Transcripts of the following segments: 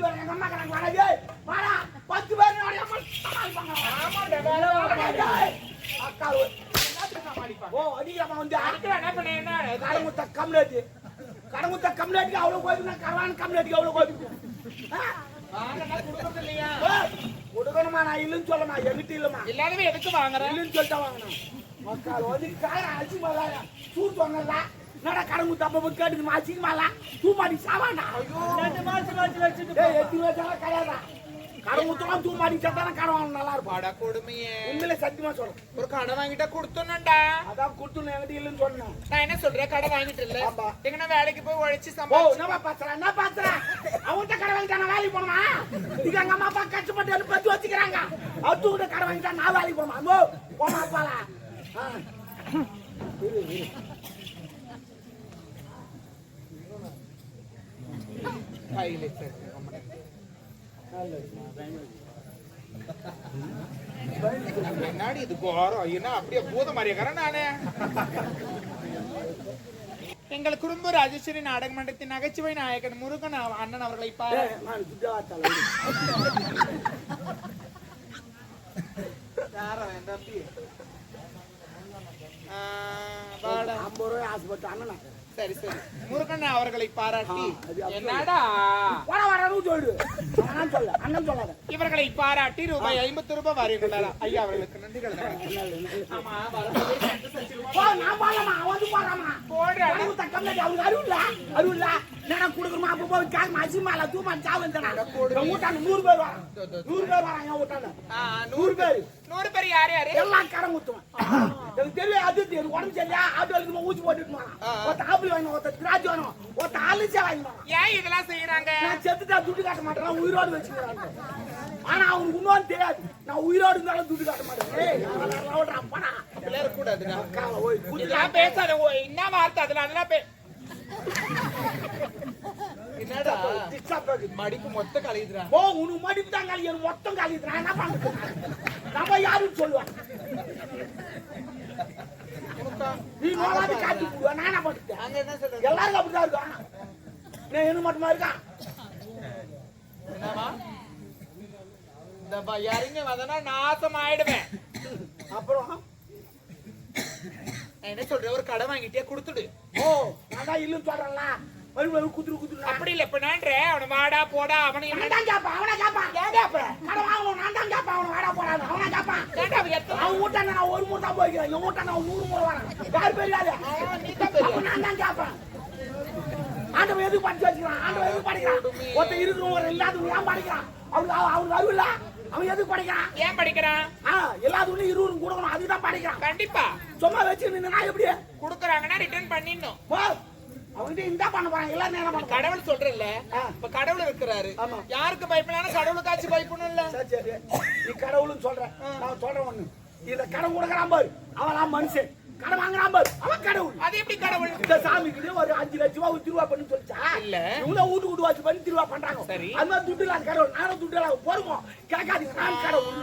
பேர் எங்க அம்மா கணக்கு வாடா வாடா 10 பேர் அக்கா ஓ அடிக்கமா வந்து என்ன பண்ண என்ன கடமுத்த கம்ப்ளீட் அவ்வளவு கோபி கரவான் கம்ப்ளீட் அவ்வளவு கோபி கொடுக்கறது இல்லையா கொடுக்கணுமா நான் இல்லைன்னு சொல்லமா எங்கிட்ட இல்லமா எல்லாருமே எதுக்கு வாங்குறேன் இல்லைன்னு சொல்லிட்டு வாங்கினேன் மக்கள் வந்து காரம் அடிச்சு மாதா சூட் வாங்கல நட கடமுத்த அப்ப கேட்டுக்கு மாசிக்குமால தூமாடி சாவாண்டா 2 மாசம் வச்சுட்டு எத்தி வச்சாலும் கிடையாதா கடமுத்தலாம் தூமாடி சாப்பிட்டா கடன் வாங்க நல்லா இருக்கும் பாடா கொடுமையே உண்மையிலே சத்தியமா சொல்றேன் ஒரு கடை வாங்கிட்டா கொடுத்தோம்டா அதான் கொடுத்து என்கிட்ட இல்லைன்னு சொன்னேன் நான் என்ன சொல்றேன் கடை வாங்கிட்டு இல்ல ஆமா. எங்கன்னா வேலைக்கு போய் உழைச்சு ஓ சம்பாதிச்சு என்ன பாத்துறேன் அவன்கிட்ட கடை வாங்கிட்டா நான் வேலைக்கு போனமா இது எங்க அம்மா அப்பா கஷ்டப்பட்டு பத்தி வச்சுக்கிறாங்க அவத்து கூட கடை வாங்கிட்டா நான் வேலைக்கு போமா போமா அப்பாலா முன்னாடி இது கோரம் என்ன அப்படியே பூத மாதிரியாக்கிறேன் நானு எங்கள் குடும்ப ராஜேஸ்வரி நாடக மன்றத்தின் நகைச்சுவை நாயகன் முருகன் அண்ணன் அவர்களை பாரு சரி சரி முருகன் அவர்களை பாராட்டி என்னடா இவர்களை பாராட்டி ரூபாய் 50 ரூபாய் வாரியுள்ளார் ஐயா அவர்களுக்கு நன்றிகள் நூறு பேர் யாரு யாரு எல்லாம் கடன் ஊத்துவான் எனக்கு தெரியும் அது உடம்பு சரியா ஆட்டு ஊசி போட்டுட்டு ஒருத்த ஆப்பிள் வாங்கணும் ஒருத்த திராட்சை வாங்கணும் ஒருத்த ஆலிச்சா வாங்கணும் ஏன் இதெல்லாம் செய்யறாங்க நான் செத்துட்டா துட்டு காட்ட மாட்டேன் உயிரோடு வச்சுக்கிறாங்க ஆனா அவனுக்கு இன்னொன்னு தெரியாது நான் உயிரோடு இருந்தாலும் துட்டு காட்ட மாட்டேன் கூடாது பேசாத என்ன வார்த்தை அதுல நல்லா என்னடா மடிப்பு மொத்த கலையுதுடா ஓ உனக்கு மடிப்பு தான் கலையும் மொத்தம் கலையுது என்ன பண்றது நம்ம யாருன்னு சொல்லுவேன் நீ நோவாது காட்டி போடுவா நான் என்ன பண்ணிட்டேன் அங்க என்ன சொல்றேன் எல்லாரும் அப்படிதான் இருக்கான் நான் என்ன மட்டுமா இருக்கான் என்னவா இந்த இறங்கி வந்தனா நாசம் ஆயிடுவேன் அப்புறம் என்ன சொல்றேன் ஒரு கடை வாங்கிட்டே கொடுத்துடு ஓ நான் தான் இல்லைன்னு சொல்றேன்ல குத்துரு அப்படி இல்ல இப்ப நான்றேன் அவனை வாடா போடா அவனை நான் கேப்பான் அவனை கேப்பான் ஏன் கேப்பேன் கடை வாங்கணும் நான் தான் கேப்பான் அவனை வாடா போடா அவனை கேப்பான் அவன் வீட்டான நான் ஒரு மூட்டை போய்க்கிறேன் என் வீட்டான 100 முறை வரேன் யார் பெரியாது நான் தான் கேப்பான் ஆண்டவன் எதுக்கு படிச்சு வச்சுக்கிறான் ஆண்டவன் எதுக்கு படிக்கிறான் ஒருத்தர் இருக்கிறவங்க ஒரு இல்லாதவங்க ஏன் படிக்கிறான் அவனுக்கு அறிவு இல்ல அவன் எதுக்கு படிக்கிறான் ஏன் படிக்கிறான் எல்லாத்துக்கும் 20 கொடுக்கணும் அதுதான் படிக்கிறான் கண்டிப்பா சும்மா வச்சு நின்னா எப்படி குடுக்குறாங்கன்னா ரிட்டர்ன் பண்ணிடணும் அவங்கிட்ட இந்த பண்ண போறாங்க எல்லாரும் என்ன பண்ண கடவுள் சொல்றல்ல இப்ப கடவுள் இருக்கிறாரு யாருக்கு பயப்படலாம் கடவுளுக்காச்சும் பயப்படணும் இல்ல சரி நீ கடவுள்னு சொல்ற நான் சொல்றேன் ஒண்ணு இந்த கடன் கொடுக்கறான் பாரு அவன் மனுஷன் கடன் வாங்குறான் பாரு அவன் கடவுள் அது எப்படி கடவுள் இந்த சாமிக்கு ஒரு 5 லட்சம் ரூபாய் திருவா பண்ணு சொல்லிச்சா இல்ல இவங்க வீட்டு வாச்சு பண்ணி திருவா பண்றாங்க சரி அந்த மாதிரி துட்டு இல்லாத கடவுள் நானும் துட்டு இல்லாத போருவோம் கேட்காதீங்க நான் கடவுள்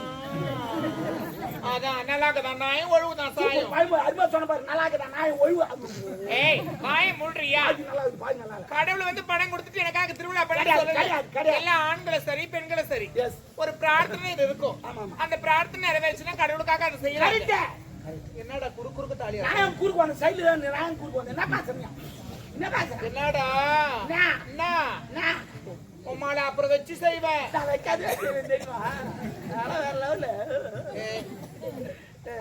அதான் நல்லா இருக்குதான் நாயும் ஒழுவு தான் சாயும் அருமை சொன்ன பாரு நல்லா இருக்குதான் நாயும் ஒழுவு ஏய் வாயை மூடுறியா நல்லா இருக்கு பாரு நல்லா கடவுள் வந்து பணம் கொடுத்துட்டு எனக்காக திருவிழா பண்ணி எல்லா ஆண்களும் சரி பெண்களும் சரி ஒரு பிரார்த்தனை இது இருக்கும் அந்த பிரார்த்தனை நிறைவேறுச்சுன்னா கடவுளுக்காக அதை செய்யறாங்க என்னடா குறுக்கு தாலியா நான் குறுக்கு வந்து சைடுல நான் குறுக்கு வந்து என்ன பேசுறீங்க என்ன பேசுறீங்க என்னடா என்ன உம்மால அப்புறம் வச்சு செய்வேன் வைக்காது தெரியுமா வேற லெவல்ல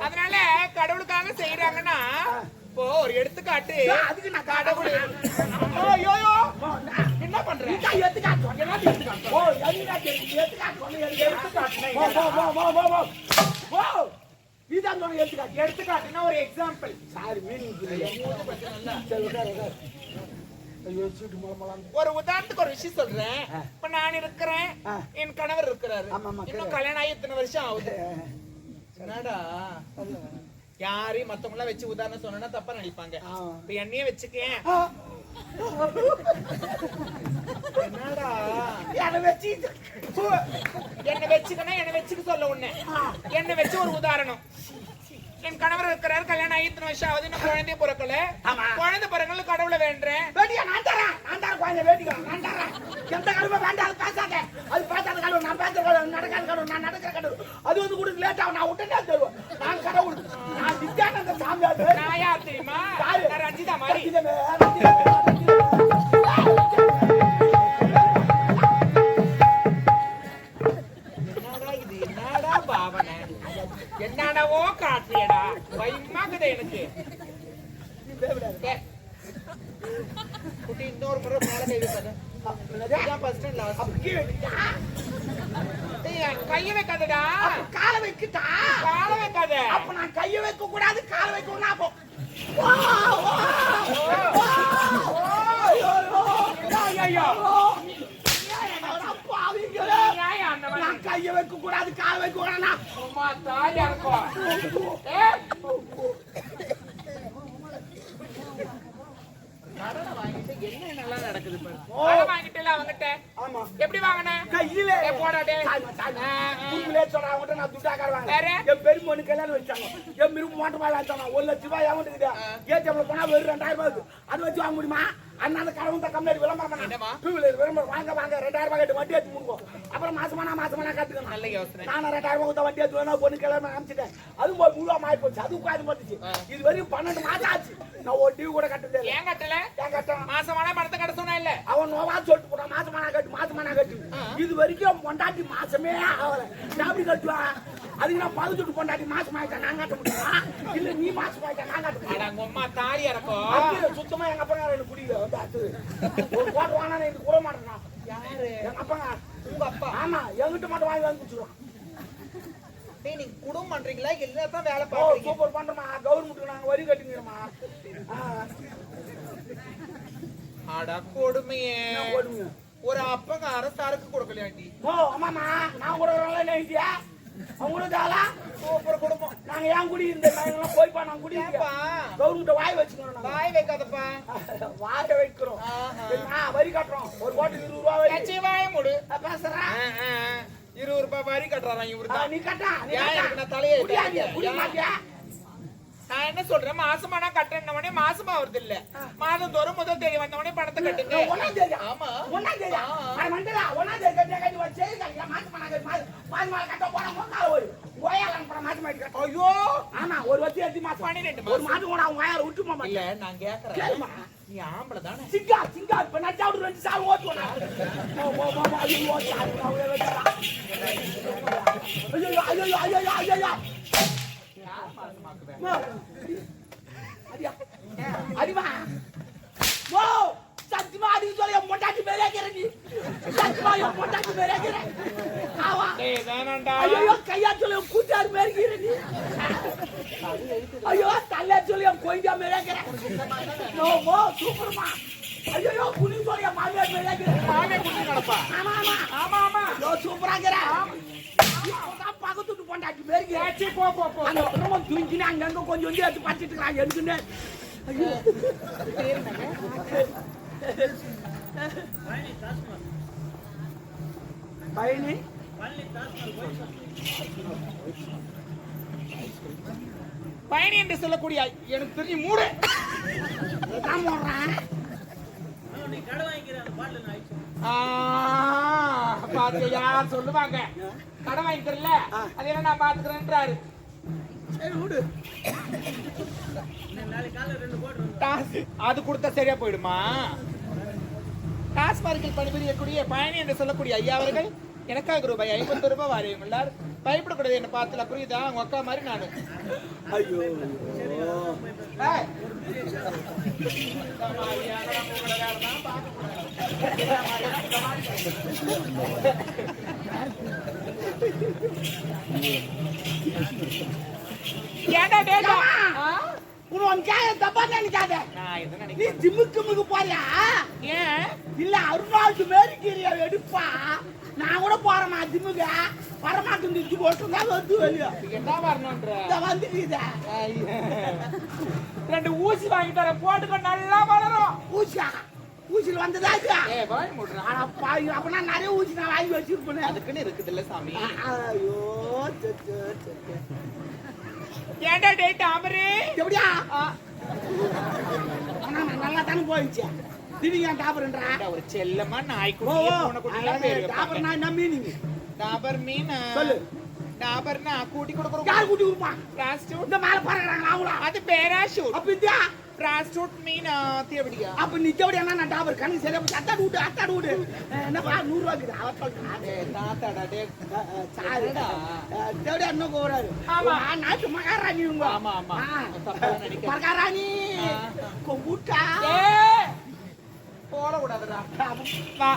அதனால கடவுளுக்காக செய்யறாங்கன்னா இப்போ ஒரு எடுத்துக்காட்டு அதுக்கு நான் கடவுள் ஐயோ என்ன பண்றேன் எடுத்துக்காட்டு ஓ எடுத்துக்காட்டுன்னா ஒரு எக்ஸாம்பிள் சாரி மீனிங் ஒரு உதாரணத்துக்கு ஒரு விஷயம் சொல்றேன் இப்ப நான் இருக்கிறேன் என் கணவர் இருக்கிறாரு இன்னும் கல்யாணம் ஆகி இத்தனை வருஷம் ஆகுது என்னடா யாரையும் மத்தவங்க எல்லாம் வச்சு உதாரணம் சொன்னா தப்பா நினைப்பாங்க இப்ப என்னையே வச்சுக்கேன் என்னடா என்ன வச்சுக்கன்னா என்ன வச்சுக்க சொல்ல உடனே என்ன வச்சு ஒரு உதாரணம் என் கணவர் இருக்கிறார் கல்யாணம் ஆகி இத்தனை வருஷம் ஆகுது இன்னும் குழந்தைய பிறக்கல குழந்தை பிறக்கல கடவுளை வேண்டேன் நான் தரேன் குழந்தை வேண்டிக்கலாம் நான் தரேன் எந்த கடவுளை வேண்டாம் பேசாத கடவுள் நான் நடக்கிற கடவுள் அது வந்து கூட லேட் ஆகும் நான் உடனே தருவேன் நான் கடவுள் நான் நித்யானந்த சாமியார் நான் யார் தெரியுமா நான் ரஞ்சிதா மாதிரி என்னடா பாவனை என்னடவோ காட்டியடா பயமாக்குது எனக்கு குட்டி இன்னொரு முறை மேல கை வைக்காத கைய வைக்காதடா கால வைக்கிட்டா கால வைக்காத அப்ப நான் கைய வைக்க கூடாது கால வைக்கணும் அப்போ கைய வைக்க கூடாது கால வைக்க கூடாது தாயா இருக்கும் கடனை வாங்கிட்டு என்ன நல்லா நடக்குது பாரு கடனை வாங்கிட்டல அவங்கிட்ட ஆமா எப்படி வாங்குன கையில போடாடே புள்ளையே சொல்ற அவங்கிட்ட நான் துட்டா காரவாங்க என் பெருமொனி கல்யாணம் வச்சாங்க என் மிரு மோட்டர் வாங்கி வச்சாங்க 1 லட்சம் ரூபாய் அவங்கிட்ட ஏடிஎம்ல போனா வெறும் 2000 ரூபாய் அது வச்சு வாங்க முடியுமா அண்ணால கடவுந்த கம்பெனி விளம்பரம் பண்ணா டூ வீலர் விளம்பரம் வாங்க 2000 ரூபாய் கட்டி வண்டி ஏத்தி முடுங்க அப்புறம் மாசமானா கட்டுக்கணும் நல்ல யோசனை நான் 2000 ரூபாய் வண்டி ஏத்தி வேணா பொண்ணு கல்யாணம் ஆரம்பிச்சிட்டேன் அது முழுவா மாறி போச்சு அது உட்காந்து போச்சு இது வரையும் 12 மாசம் ஆச்சு நான் ஒரு டிவி கூட கட்டதே இல்ல ஏன் கட்டல மாசமானா பணத்தை கட்ட சொன்னா இல்ல அவன் நோவா சொல்லிட்டு போறான் மாசமானா கட்டு இது வரைக்கும் பொண்டாட்டி மாசமே ஆகல எப்படி கட்டுவா அதுக்கு நான் பழுதுட்டு பொண்டாட்டி மாசமாயிட்டா நான் கட்ட முடியுமா இல்ல நீ மாசமாயிட்டா நான் கட்ட முடியும் உங்க அம்மா தாலி இறக்கும் சுத்தமா எங்க அப்பா எனக்கு பிடிக்கல வந்து அது ஒரு கோட்டை வாங்கினா எனக்கு கூட மாட்டேன் யாரு எங்க அப்பா உங்க அப்பா ஆமா என்கிட்ட மட்டும் வாங்கி குடிச்சிருவான் நீங்க குடும்பம் பண்றீங்களா எல்லாத்தான் வேலை பாக்குறீங்க சூப்பர் பண்றோமா கவர்மெண்ட்டுக்கு நாங்க வரி கட்டிக்கிறோமா அட கொடுமையே ஒரு அப்பங்கார சரக்கு கொடுக்கலையாண்டி ஓ ஆமாமா நான் கொடுக்கறேன்ல நைட்டியா அவங்களும் தாளா சூப்பர் குடும்பம் நாங்க ஏன் குடி இந்த நாங்கெல்லாம் போய்ப்பா நான் குடி கவர்மெண்ட் வாய் வச்சுக்கணும் வாய் வைக்காதப்பா வாய வைக்கிறோம் வரி கட்டுறோம் ஒரு கோட்டுக்கு 20 ரூபாய் கட்சி வாய மூடு பேசுறேன் 20 ரூபாய் வரி கட்டுறான் இவரு நீ கட்டா நான் தலையே குடி மாட்டியா நான் என்ன சொல்றேன் மாசமானா கட்டணும்னே மாசமா வருது இல்ல மாதம் தோறும் முதல் தேதி வந்தவனே பணத்தை கட்டுங்க ஆமா ஒண்ணா தேதி அது மண்டல ஒண்ணா தேதி கட்டி வச்சே மாசமானா மாசமா கட்ட போனா மொக்கால ஒரு கோயாலன் பணம் மாசமா கட்ட ஐயோ ஆமா ஒரு வருஷம் எத்தி மாசம் 12 ஒரு மாசம் கூட அவங்க கோயால விட்டு மாமா இல்ல நான் கேக்குறேன் நீ ஆம்பள தானே சிங்கா இப்ப நான் சாவுடு ரெண்டு சாவு ஓட்டுவனா ஐயோ அடிமா ஓ சத்தியமா அடிக்க சொல்ல மொட்டாட்டி மேலே கேறடி சத்தியமா மொட்டாட்டி மேலே கேற ஆவா டேய் வேணாம்டா ஐயோ கையா சொல்ல கூட்டார் மேலே கேறடி ஐயோ தல்ல சொல்ல கோயிஞ்சா மேலே கேற ஓ சூப்பர்மா ஐயோ புலி சொல்ல மாமே மேலே கேற மாமே குட்டி நடப்பா ஆமா யோ சூப்பரா கேற பக்கத்துட்டு பொண்டாட்டி மேலே ஏச்சி போ அந்த பிரமம் தூங்கினா அங்க கொஞ்சம் எடுத்து பச்சிட்டு இருக்கான் எடுக்குன்னு ஐயோ பயணி பயணி என்று சொல்லக்கூடிய எனக்கு தெரிஞ்சு மூடு நான் போடுறேன் பாத்து யார் சொல்லுவாங்க கடன் வாங்கிக்கிறல அது என்ன நான் பாத்துக்கிறேன்றாரு அது கொடுத்தா சரியா போயிடுமா டாஸ்மார்க்கில் பணிபுரியக்கூடிய பயணி என்று சொல்லக்கூடிய ஐயா அவர்கள் எனக்காக ரூபாய் 50 ரூபாய் வாரியுள்ளார் பயப்படக்கூடாது என்ன பார்த்தல புரியுதா உங்க அக்கா மாதிரி நானு ஐயோ நீ ஜிம்முக்கு போறியா ஏன் இல்ல அருணாச்சு மேரிக்கிறியா எடுப்பா நான் கூட போறேன் ஜிம்முக்கு வரமாட்டேன் திச்சு போட்டுருந்தா வந்து வெளியே என்ன வரணும்ன்ற வந்துட்டு 2 ஊசி வாங்கி தர போட்டுக்க நல்லா வளரும் ஊசியில வந்ததா அப்பனா நிறைய ஊசி நான் வாங்கி வச்சிருப்பேன் அதுக்குன்னு இருக்குது இல்ல சாமி ஐயோ ஏண்டா டேட் ஆமரே எப்படியா நல்லா தானே போயிடுச்சு திவிங்க டாபர்ன்றா ஒரு செல்லமா ஓ நாய்க்குட்டி பூனைக்குட்டிலாம் பேரு டாபர் நான் என்ன மீனிங் டாபர் மீன் சொல்லு டாபர்னா கூட்டி கொடுக்குறோம் யார் கூட்டி கொடுப்பா பிராஸ்டியூட் இந்த மேல பறக்குறாங்க அவங்களா அது பேராஷூட் அப்ப இந்தியா பிராஸ்டியூட் மீன் தேவடியா அப்ப நிச்சயப்படி என்ன நான் டாபர் கணக்கு சரியா போச்சு அத்தாடு விடு என்னப்பா 100 ரூபாய்க்கு அவ சொல்றான் தாத்தாடா டே சாரிடா தேவடி அண்ணன் கோவறாரு ஆமா நாட்டு மகாராணி உங்க ஆமா ஆமா தப்பா நினைக்க மகாராணி கொம்புட்டா போட கூடாதுடா வா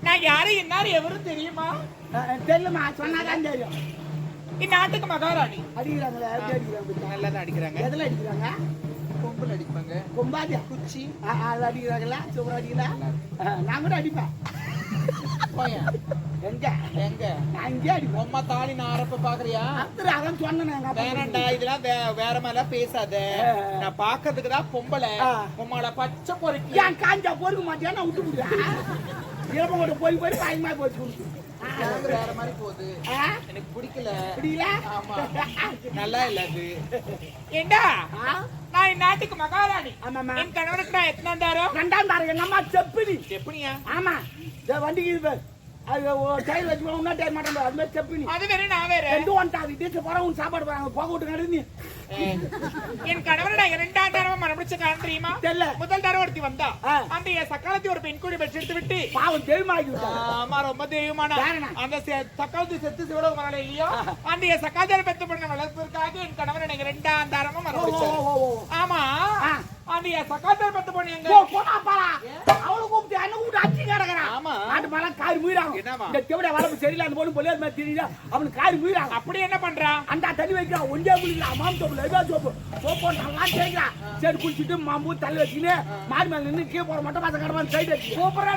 நான் யாரு என்னாரு எவரும் தெரியுமா தெரியலமா சொன்னாதான் தெரியும் இந்நாட்டுக்கு மகாராணி அடிக்கிறாங்களா எப்படி அடிக்கிறாங்க நல்லதான் அடிக்கிறாங்க எதுல அடிக்கிறாங்க கொம்புல அடிப்பாங்க கொம்பாதியா குச்சி அது அடிக்கிறாங்களா சூப்பரா அடிக்கலாம் நான் கூட அடிப்பேன் எங்க எங்க நான் இங்கே அடிப்பேன் அம்மா தாலி நான் அரப்ப பாக்குறியா அதான் சொன்னேன் வேணாண்டா இதெல்லாம் வேற மேல பேசாத நான் பாக்கிறதுக்கு தான் பொம்பளை உம்மால பச்சை பொறுக்கி ஏன் காஞ்சா பொறுக்க மாட்டியா நான் விட்டு விடுறேன் இளமோட போய் பயமா போச்சு வேற மாதிரி போகுது எனக்கு பிடிக்கல பிடிக்கல ஆமா நல்லா இல்ல அது ஏண்டா நான் இந்நாட்டுக்கு மகாராணி என் கணவனுக்கு நான் எத்தனாம் தாரம் 2ஆம் தாரம் எங்க அம்மா செப்பினி எப்படியா ஆமா வண்டிக்கு இது அது டைல் வச்சு உன்னா டைம் மாட்டேன் அது மாதிரி செப்பினி அது வேற நான் வேற ரெண்டு வந்துட்டாங்க டீச்சர் போற உன் சாப்பாடு போறாங்க போக விட்டு நடந்து என் கணவனை நான் 2ஆம் தடவை மனப்பிடிச்ச காரணம் தெரியுமா தெரியல முதல் தடவை ஒருத்தி வந்தா அந்த என் சக்காலத்தி ஒரு பெண் கூடி பெற்றெடுத்து விட்டு பாவம் தெய்வமாக்கி விட்டாங்க ஆமா ரொம்ப தெய்வமான அந்த சக்காலத்தி செத்து சிவலோக மரணம் இல்லையோ அந்த என் சக்காலத்தியார் பெற்ற பொண்ணு வளர்ப்பதற்காக என் கணவனை எனக்கு 2ஆம் தடவை மனப்பிடிச்சேன் ஆமா அந்த என் சக்காலத்தியார் பெற்ற பொண்ணு எங்க அவளை கூப்பிட்டு என்ன கூப்பிட்டு அடிச்சு கிடக்குறான் ஆமா நாட்டு மேல காரி முயிறாங்க இந்த தெவிட வளர்ப்பு சரியில்லை அந்த பொண்ணு பொலியாது மாதிரி தெரியல அவனுக்கு காரி முயிறாங்க அப்படி என்ன பண்றான் அந்த தண்ணி வைக்கிறான் ஒன்றே குளிக்கிறான் மாம் தோப்பு லைவா சோப்பு சோப்பு நல்லா தேய்க்கிறான் சரி குளிச்சுட்டு மாம்பூ தள்ளி வச்சுன்னு மாடி மேல நின்று கீழே போற மட்டும் பார்த்து கடமை சைடு வச்சு சூப்பரா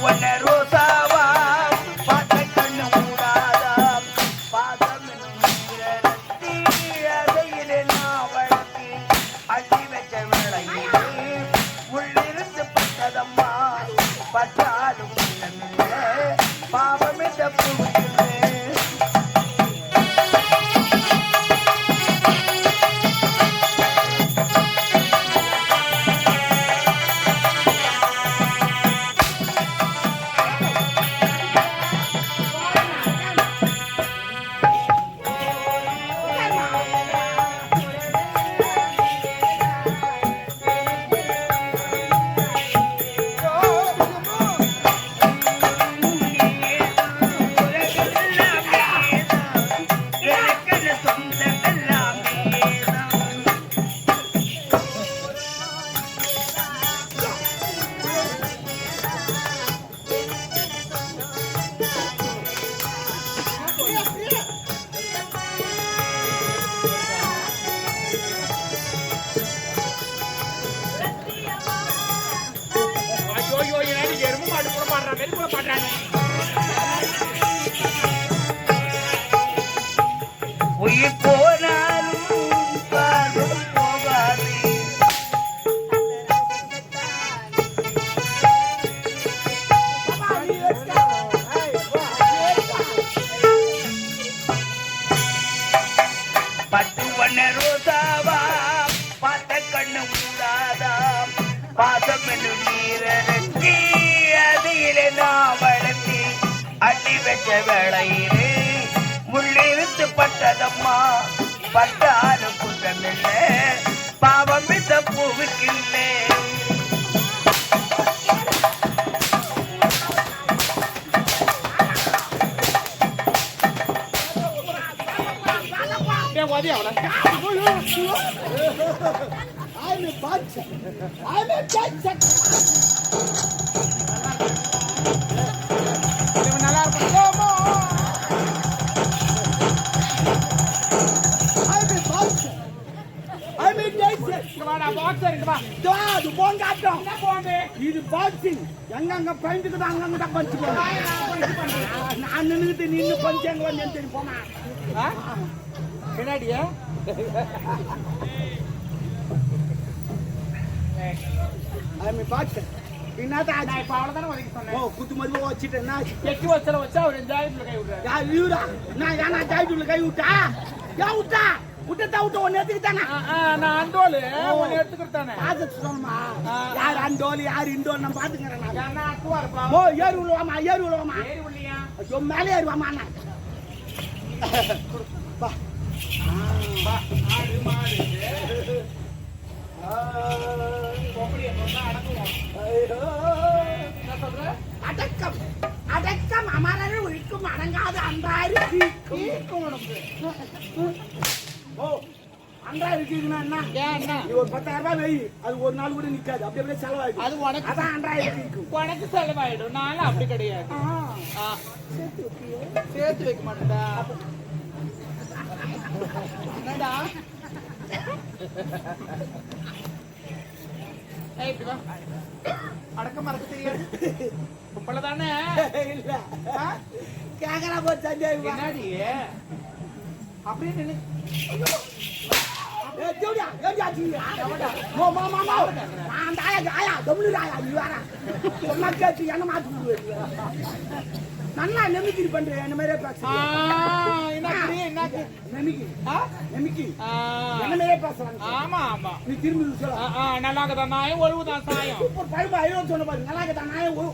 வண்ண ரோசாவா பார்த்த கண்ணு மூடாதா பாதம் அதையிலே நான் வளர்த்தி அடி வச்ச வேளையிலே உள்ளிருந்து பட்டதம்மா பட்டாலும் பாவமே தப்பு உயிர் போனாலும் காலம் போகாது பட்டு வண்ண ரோசாவா பார்த்த கண்ணு மூடாதா பாசம் என்று நீரத்தி அதையிலே நான் வளர்த்தி அடி வச்ச வேளையிலே முள்ளிருந்து பட்டதம்மா பட்டாலும் குற்றமில்லை பாவம் இந்த பூவுக்கில்லை நல்லா இருக்கும் இது பாக்ஸிங் எங்க பயந்துக்குது அங்கங்க பஞ்சு நான் நின்றுட்டு நின்று கொஞ்சம் எங்க வந்து தெரியும் போமா பின்னாடியா பாக்ஸர் நான் இப்ப அவ்வளவுதானே ஒதுக்கி சொன்னேன். குத்து மதிப்பு வச்சுட்டேன்னா எட்டி வச்சல வச்சா அவர் ஜாயிட்ல கை விடுறாரு. நான் ஏன்னா ஜாயிட்டுல கை விட்டா ஏன் விட்டா விட்டா விட்ட ஒன்னு எடுத்துக்கிட்டானா நான் அண்டோலு ஒன்னு எடுத்துக்கிட்டானே பாத்து சொல்லுமா யார் அண்டோலு யார் இண்டோல் நான் பாத்துக்கிறேன் நான் அக்குவா இருப்பா. ஓ ஏறி விழுவாமா ஏறி விழுவாமா ஏறி விடலையா ஐயோ மேலே ஏறுவாமா அண்ணா பா பா ஆடு மாடு கோப்படிய சொன்னா அடக்குவோம். என்ன சொல்ற? அடக்கம் அடக்கம் அமரர் ஒழிக்கும் அடங்காத அன்றாயிரு தீக்கும் உடம்பு. ஓ அன்றாயிரு இருக்குதுன்னா என்ன ஏன் நீ ஒரு 10,000 ரூபாய் வெயி அது ஒரு நாள் கூட நிக்காது அப்படி அப்படியே செலவாயிடும். அது உனக்கு அதான் அன்றாயிரு தீக்கும் உனக்கு செலவாயிடும். நானும் அப்படி கிடையாது. சேர்த்து வைக்க மாட்டேன்டா. என்னடா இப்படி வா. அடக்க மறக்க தெரியாது கும்பல தானே இல்ல கேக்கறா போய் சந்தேகம் என்னடி அப்படியே நின்னு ஜோடியா ஜோடியா ஜியா மோ மோ மோ மோ நான் தாயா தமிழ் ராயா நீ வாடா சொன்னா கேட்டு என்ன மாத்தி நல்லா நெமிக்கி பண்ற என்ன மாதிரியே பேசுற என்ன நெமிக்கி நெமிக்கி என்ன மாதிரியே பேசுறாங்க. ஆமா ஆமா நீ திரும்பி சொல்ல நல்லா இருக்கதா நாயம் ஒழுவுதான் சாயம் சூப்பர் பைபா ஐயோ சொன்ன பாரு நல்லா இருக்கதா நாயம் ஒரு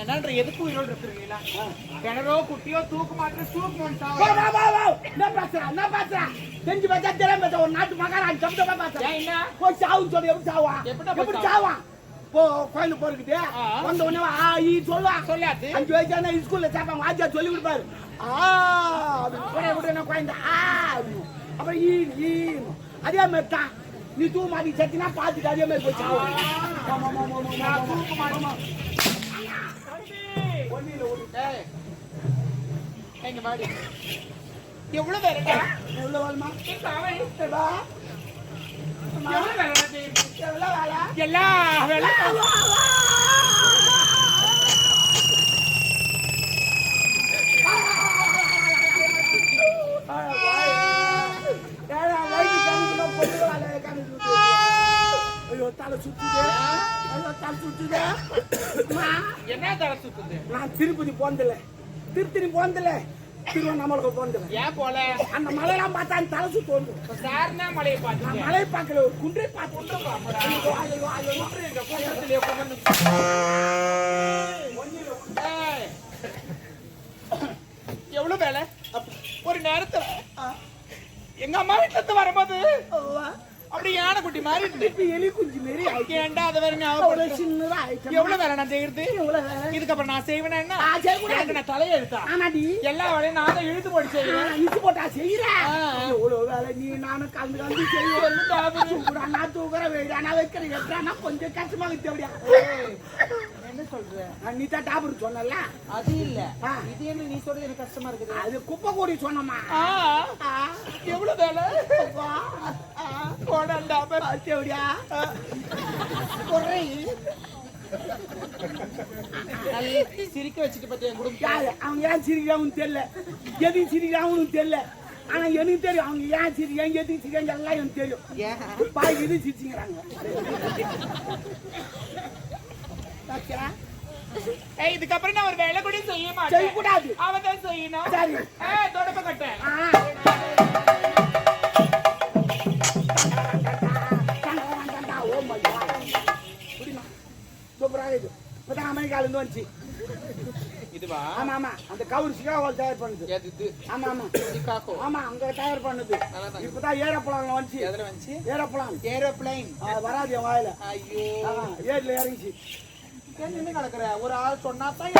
என்னன்ற எதுக்கு உயிரோடு இருக்கிறீங்களா? கிணறோ குட்டியோ தூக்கு மாட்டு தூக்கு என்ன பேசுறா செஞ்சு பார்த்தா தெரியாம பேச ஒரு நாட்டு மகாராஜ் சப்தமா பேசுறா என்ன போய் சாவுன்னு சொல்லி எப்படி சாவா எப்படி சாவா போ கோயிலுக்கு போறதுக்கிட்டே வந்த உடனே சொல்லுவா சொல்லாது 5 வயசான ஸ்கூல்ல சேர்ப்பாங்க வாத்தியா சொல்லி கொடுப்பாரு கூட குழந்தை அப்புறம் ஈ அதே மாதிரி தான் நீ தூ மாட்டி சத்தினா பார்த்துட்டு அதே மாதிரி போய் சாவா எங்க மாடி எவ்வளவு வேலைடா எவ்வளவு வேலைமா எவ்வளவு வேலை எல்லா வேலை தலை சுத்துது ஐயோ தலை சுத்துது என்ன தலை சுத்துது? நான் திருப்பதி போனதில்ல திருத்தணி போனதில்ல திருவண்ணாமலை போனதில்ல ஏன் போல? அந்த மலையெல்லாம் பார்த்தா அந்த தலை சுத்து வந்து சார்னா மலையை பார்த்து நான் மலையை பார்க்கல ஒரு குன்றை பார்த்து எவ்வளவு வேலை ஒரு நேரத்துல எங்க அம்மா வீட்டுல இருந்து வரும்போது அப்படி யானை குட்டி மாதிரி திருப்பி எலி குஞ்சு மாரி ஏன்டா அதை வேற அவ்வளவு சின்னதா ஆயிடுச்சு எவ்வளவு வேலை நான் செய்யறது? இதுக்கப்புறம் நான் செய்வேனா என்ன? எனக்கு நான் தலையை எடுத்தா ஆனாடி எல்லா வேலையும் நான் தான் இழுத்து போட்டு செய்வேன். இழுத்து போட்டா செய்யறேன் எவ்வளவு வேலை நீ நானும் கலந்து செய்வேன் நான் தூக்குற வெயிடா நான் வைக்கிற எட்டானா கொஞ்சம் கஷ்டமாக தேவையா என்ன சொல்ற? நீ தான் டாபர் சொன்னல அது இல்ல இது என்ன நீ சொல்றது எனக்கு கஷ்டமா இருக்குது. அது குப்பை கூடி சொன்னமா எவ்வளவு வேலை தேவையா சிரிக்க வச்சுட்டு பத்தி என் குடும்பம் அவங்க ஏன் சிரிக்கிறாங்கன்னு தெரியல எதுக்கு சிரிக்கிறாங்கன்னு தெரியல ஆனா எனக்கு தெரியும் அவங்க ஏன் சிரிக்கிறாங்க எதுக்கு சிரிக்கிறாங்க எல்லாம் எனக்கு தெரியும் பாய் இது சிரிச்சுங்கிறாங்க இதுக்கப்புறம் நான் ஒரு வேலை கூட செய்ய மாட்டேன். செய்யக்கூடாது அவன் தான் செய்யணும். சரி தொடப்ப கட்டேன் சூப்பராக இது இப்பதான் அமெரிக்கால இருந்து வந்துச்சு இதுவா? ஆமா ஆமா அந்த கவுர் சிகாகோல தயார் பண்ணுது. இது ஆமா ஆமா சிகாகோ ஆமா அங்க தயார் பண்ணுது. இப்பதான் ஏரோப்ளான்ல வந்துச்சு. எதுல வந்துச்சு? ஏரோப்ளான் வராது என் வாயில. ஐயோ ஏர்ல இறங்கிச்சு. என்ன நடக்கிற ஒரு ஆள் சொன்னா தான்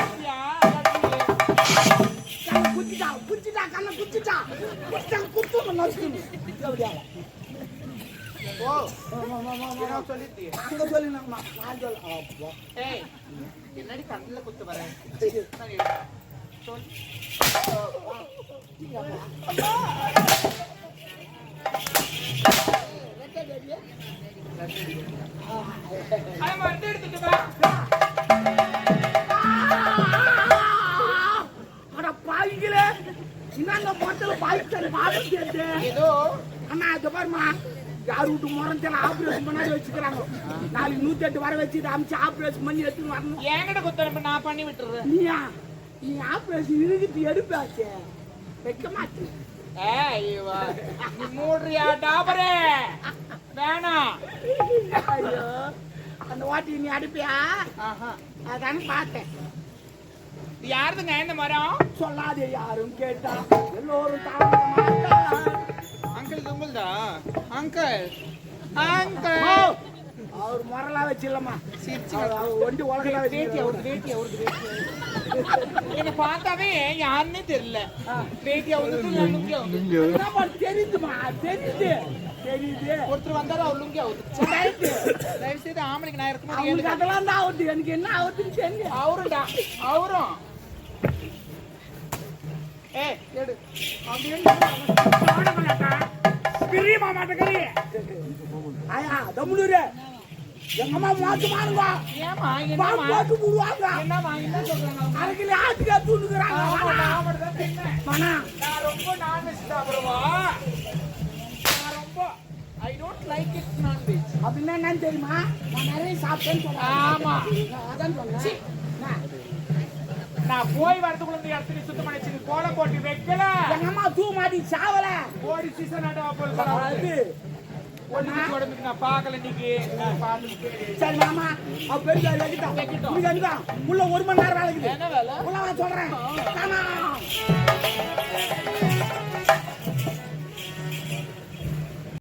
குச்சிட்டா குச்சிட்டா கண்ண குச்சிட்டா குத்து நடிச்சு ஓ சொல்லிட்டு அங்க சொல்லி நான் சொல்ல என்னடி கண்ணுல குத்து வரேன் எடுத்துட்டு வா. பாய்களே இந்த மொத்தல பாய்ச்சல் பாடம் கேட்டு ஏதோ அண்ணா இது பாருமா யார் வீட்டு முறத்துல ஆபரேஷன் பண்ணாடி வச்சுக்கிறாங்க. நாளைக்கு 108 வர வச்சு அமிச்சு ஆபரேஷன் பண்ணி எடுத்துன்னு வரணும். என்கிட்ட குத்த நான் பண்ணி விட்டுறேன். நீ ஆபரேஷன் இருக்கு எடுப்பாச்சு வைக்க மாட்டேன். மூடுறியா டாபரே வேணாம். ஐயோ அந்த வாட்டி நீ அடிப்பியா? அதானே பார்த்தேன். யாருதுங்க இந்த மரம்? சொல்லாதே யாரும் கேட்டா எல்லோரும் தாங்க மாட்டா. அங்கிள் உங்களுதா? அங்கிள் அங்கிள் அவர் முறலா வச்சிடலாமா? ஒண்டி உலகளா வச்சு என்ன பார்த்தாவே யாருன்னே தெரியல. பேட்டியா தெரியுதுமா தெரியுது தெரியுது. ஒருத்தர் வந்தாலும் அவர் லுங்கி அவுத்து தயவு செய்து ஆம்பளைக்கு நான் இருக்கணும். அதெல்லாம் தான் ஆகுது. எனக்கு என்ன ஆகுதுன்னு தெரியும். அவரும்டா அவரும் எடு பிரியமா மாட்டேங்கறி ஆயா தம்முடுற எங்க அம்மா மாத்து மாறுங்க. ஏமா என்ன பாட்டு போடுவாங்க. என்னமா என்ன சொல்றாங்க? அரைக்கில ஆட்டுக்கா தூண்டுறாங்க. மனா நான் ரொம்ப நான்வெஜ் சாப்பிடுவா. நான் ரொம்ப I don't like it non veg. அப்படின்னா என்ன தெரியுமா? நான் நிறைய சாப்பிட்டேன்னு சொல்றேன். ஆமா அதான் சொன்னேன். நான் போய் வரதுக்குள்ள இந்த இடத்துல சுத்தம் பண்ணி வச்சு கோலம் போட்டு வைக்கல. எங்க அம்மா தூ மாட்டி சாவல. ஓடி சீசன் ஆட்டா போறது ஒண்ணு நான் பார்க்கல இன்னைக்கு. சரி மாமா அவ பெரிய வெக்கிட்டோம். நீங்க அங்க உள்ள 1 மணி நேரம் வேலை இருக்குது. என்ன வேலை? உள்ள நான் சொல்றேன்.